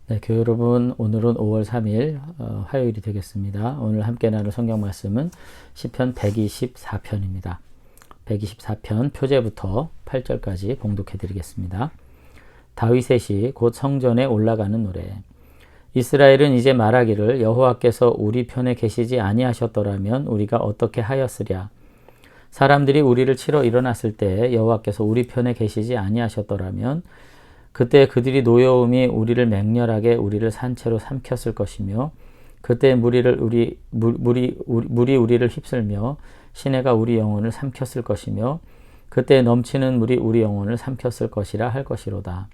네, 교회 여러분, 오늘은 5월 3일 화요일이 되겠습니다. 오늘 함께 나눌 성경 말씀은 시편 124편입니다. 124편 표제부터 8절까지 봉독해 드리겠습니다. 다윗의 시 곧 성전에 올라가는 노래. 이스라엘은 이제 말하기를 여호와께서 우리 편에 계시지 아니하셨더라면 우리가 어떻게 하였으랴. 사람들이 우리를 치러 일어났을 때 여호와께서 우리 편에 계시지 아니하셨더라면 그때 그들이 노여움이 우리를 맹렬하게 우리를 산채로 삼켰을 것이며 그때 물이 우리를 휩쓸며 시내가 우리 영혼을 삼켰을 것이며 그때 넘치는 물이 우리 영혼을 삼켰을 것이라 할 것이로다.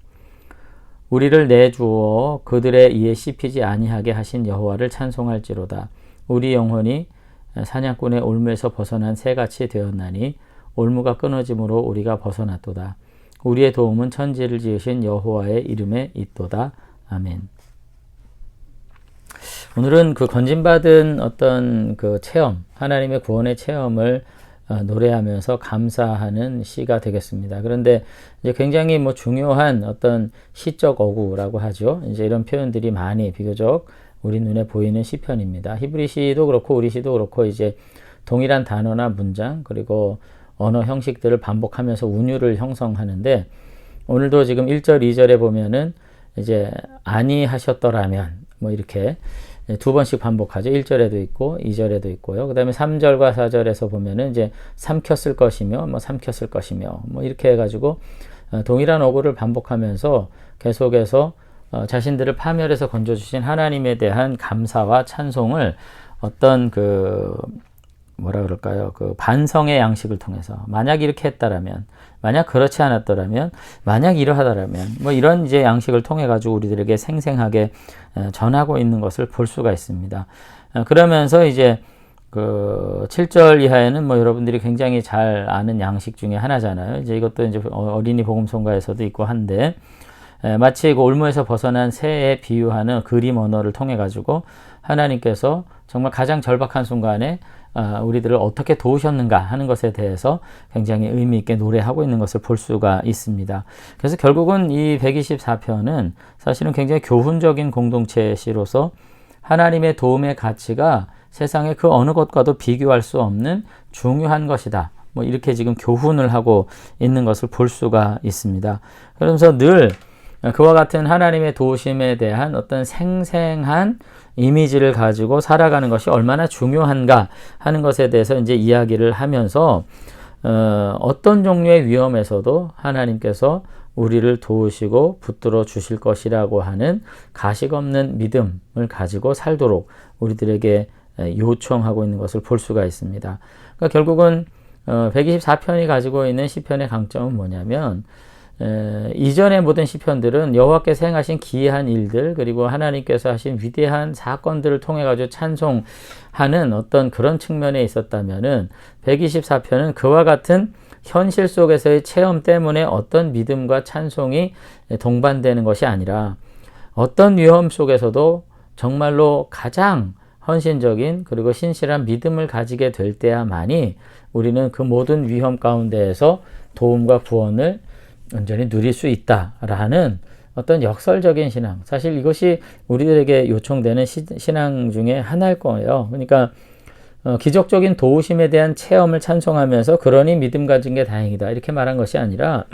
우리를 내주어 그들의 이에 씹히지 아니하게 하신 여호와를 찬송할지로다. 우리 영혼이 사냥꾼의 올무에서 벗어난 새같이 되었나니 올무가 끊어짐으로 우리가 벗어났도다. 우리의 도움은 천지를 지으신 여호와의 이름에 있도다. 아멘. 오늘은 그 건진받은 어떤 그 체험, 하나님의 구원의 체험을 노래하면서 감사하는 시가 되겠습니다. 그런데 이제 굉장히 중요한 어떤 시적 어구라고 하죠. 이제 이런 표현들이 많이 비교적 우리 눈에 보이는 시편입니다. 히브리 시도 그렇고 우리 시도 그렇고 이제 동일한 단어나 문장 그리고 언어 형식들을 반복하면서 운율을 형성하는데 오늘도 지금 1절, 2절에 보면은 이제 아니하셨더라면 이렇게 두 번씩 반복하죠. 1절에도 있고 2절에도 있고요. 그 다음에 3절과 4절에서 보면은 이제 삼켰을 것이며 삼켰을 것이며 이렇게 해가지고 동일한 어구를 반복하면서 계속해서 자신들을 파멸해서 건져주신 하나님에 대한 감사와 찬송을 어떤 그 반성의 양식을 통해서 만약 이렇게 했다라면, 만약 그렇지 않았더라면, 만약 이러하더라면 이런 이제 양식을 통해 가지고 우리들에게 생생하게 전하고 있는 것을 볼 수가 있습니다. 그러면서 이제 그 7절 이하에는 여러분들이 굉장히 잘 아는 양식 중에 하나잖아요. 이제 이것도 이제 어린이 복음송가에서도 있고 한데 마치 그 올무에서 벗어난 새에 비유하는 그림 언어를 통해 가지고 하나님께서 정말 가장 절박한 순간에 우리들을 어떻게 도우셨는가 하는 것에 대해서 굉장히 의미 있게 노래하고 있는 것을 볼 수가 있습니다. 그래서 결국은 이 124편은 사실은 굉장히 교훈적인 공동체 시로서 하나님의 도움의 가치가 세상의 그 어느 것과도 비교할 수 없는 중요한 것이다. 이렇게 지금 교훈을 하고 있는 것을 볼 수가 있습니다. 그러면서 늘 그와 같은 하나님의 도우심에 대한 어떤 생생한 이미지를 가지고 살아가는 것이 얼마나 중요한가 하는 것에 대해서 이제 이야기를 하면서 어떤 종류의 위험에서도 하나님께서 우리를 도우시고 붙들어 주실 것이라고 하는 가식 없는 믿음을 가지고 살도록 우리들에게 요청하고 있는 것을 볼 수가 있습니다. 그러니까 결국은 124편이 가지고 있는 시편의 강점은 뭐냐면 이전의 모든 시편들은 여호와께서 행하신 기이한 일들 그리고 하나님께서 하신 위대한 사건들을 통해 가지고 찬송하는 어떤 그런 측면에 있었다면은 124편은 그와 같은 현실 속에서의 체험 때문에 어떤 믿음과 찬송이 동반되는 것이 아니라 어떤 위험 속에서도 정말로 가장 헌신적인 그리고 신실한 믿음을 가지게 될 때야만이 우리는 그 모든 위험 가운데에서 도움과 구원을 온전히 누릴 수 있다라는 어떤 역설적인 신앙. 사실 이것이 우리들에게 요청되는 신앙 중에 하나일 거예요. 그러니까 기적적인 도우심에 대한 체험을 찬송하면서 그러니 믿음 가진 게 다행이다. 이렇게 말한 것이 아니라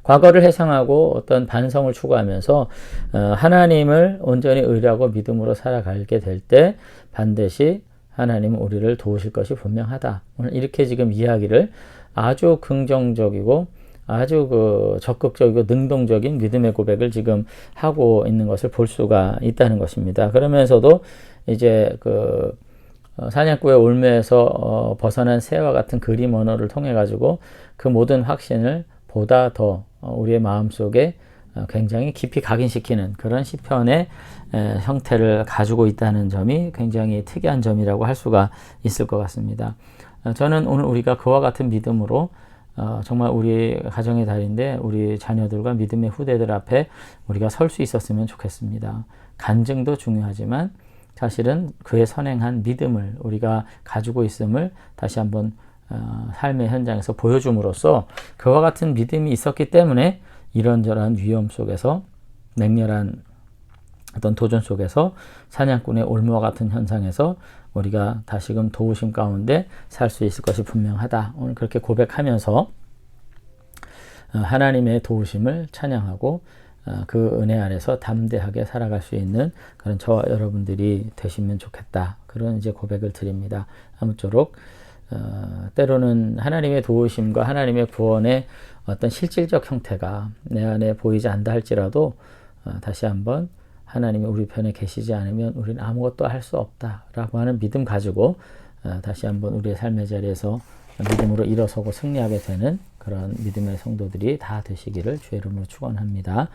과거를 회상하고 어떤 반성을 추구하면서 하나님을 온전히 의뢰하고 믿음으로 살아가게 될 때 반드시 하나님은 우리를 도우실 것이 분명하다. 오늘 이렇게 지금 이야기를 아주 긍정적이고 아주 적극적이고 능동적인 믿음의 고백을 지금 하고 있는 것을 볼 수가 있다는 것입니다. 그러면서도 이제 사냥꾼의 올무에서 벗어난 새와 같은 그림 언어를 통해 가지고 그 모든 확신을 보다 더 우리의 마음속에 굉장히 깊이 각인시키는 그런 시편의 형태를 가지고 있다는 점이 굉장히 특이한 점이라고 할 수가 있을 것 같습니다. 저는 오늘 우리가 그와 같은 믿음으로 정말 우리 가정의 달인데 우리 자녀들과 믿음의 후대들 앞에 우리가 설 수 있었으면 좋겠습니다. 간증도 중요하지만 사실은 그의 선행한 믿음을 우리가 가지고 있음을 다시 한번 삶의 현장에서 보여줌으로써 그와 같은 믿음이 있었기 때문에 이런저런 위험 속에서 맹렬한 어떤 도전 속에서 사냥꾼의 올무와 같은 현상에서 우리가 다시금 도우심 가운데 살 수 있을 것이 분명하다. 오늘 그렇게 고백하면서 하나님의 도우심을 찬양하고 그 은혜 아래서 담대하게 살아갈 수 있는 그런 저와 여러분들이 되시면 좋겠다. 그런 이제 고백을 드립니다. 아무쪼록 때로는 하나님의 도우심과 하나님의 구원의 어떤 실질적 형태가 내 안에 보이지 않다 할지라도 다시 한번 하나님이 우리 편에 계시지 않으면 우리는 아무것도 할 수 없다라고 하는 믿음 가지고 다시 한번 우리의 삶의 자리에서 믿음으로 일어서고 승리하게 되는 그런 믿음의 성도들이 다 되시기를 주의 이름으로 축원합니다.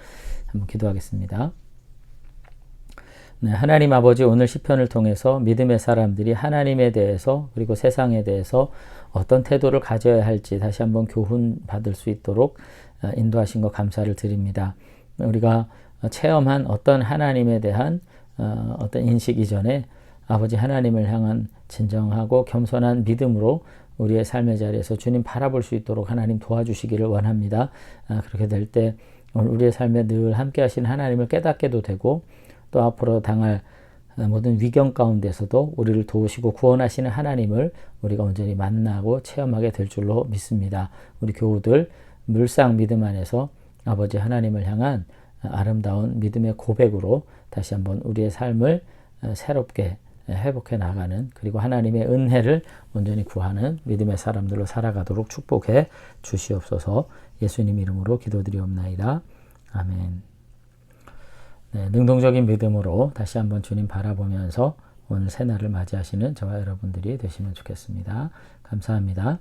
한번 기도하겠습니다. 네, 하나님 아버지, 오늘 시편을 통해서 믿음의 사람들이 하나님에 대해서 그리고 세상에 대해서 어떤 태도를 가져야 할지 다시 한번 교훈 받을 수 있도록 인도하신 것 감사를 드립니다. 우리가 체험한 어떤 하나님에 대한 어떤 인식 이전에 아버지 하나님을 향한 진정하고 겸손한 믿음으로 우리의 삶의 자리에서 주님 바라볼 수 있도록 하나님 도와주시기를 원합니다. 그렇게 될 때 우리의 삶에 늘 함께 하신 하나님을 깨닫게도 되고 또 앞으로 당할 모든 위경 가운데서도 우리를 도우시고 구원하시는 하나님을 우리가 온전히 만나고 체험하게 될 줄로 믿습니다. 우리 교우들 물상 믿음 안에서 아버지 하나님을 향한 아름다운 믿음의 고백으로 다시 한번 우리의 삶을 새롭게 회복해 나가는 그리고 하나님의 은혜를 온전히 구하는 믿음의 사람들로 살아가도록 축복해 주시옵소서. 예수님 이름으로 기도드리옵나이다. 아멘. 네, 능동적인 믿음으로 다시 한번 주님 바라보면서 오늘 새날을 맞이하시는 저와 여러분들이 되시면 좋겠습니다. 감사합니다.